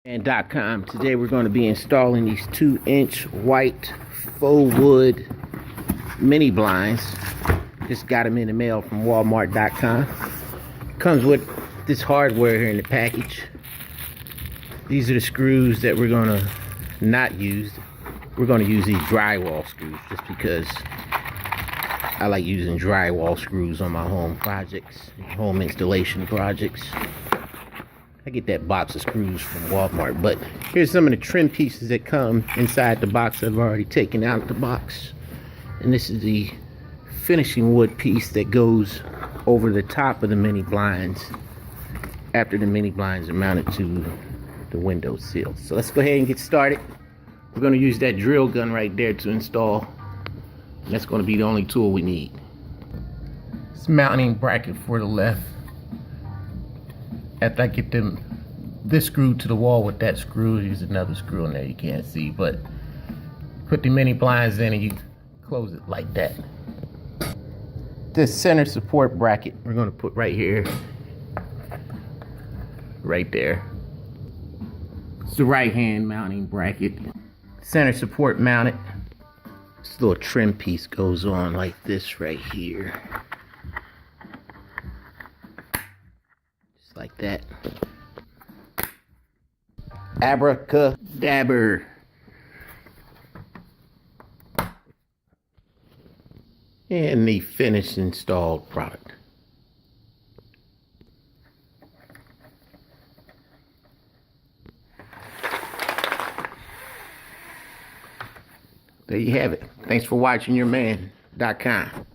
And.com. Today we're going to be installing these 2-inch white faux wood mini blinds. Just got them in the mail from Walmart.com. Comes with this hardware here in the package. These are the screws that we're going to not use. We're going to use these drywall screws just because I like using drywall screws on my home projects, home installation projects. I get that box of screws from Walmart, but here's some of the trim pieces that come inside the box. I've already taken out the box, and this is the finishing wood piece that goes over the top of the mini blinds after the mini blinds are mounted to the window sill. So let's go ahead and get started. We're going to use that drill gun right there to install, and that's going to be the only tool we need. This mounting bracket for the left. After I get this screw to the wall with that screw, use another screw in there you can't see, but put the mini blinds in and you close it like that. This center support bracket we're going to put right here, right there. It's the right hand mounting bracket. Center support mounted. This little trim piece goes on like this right here. Like that. Abracadabra. And the finished installed product. There you have it. Thanks for watching YourMan.com.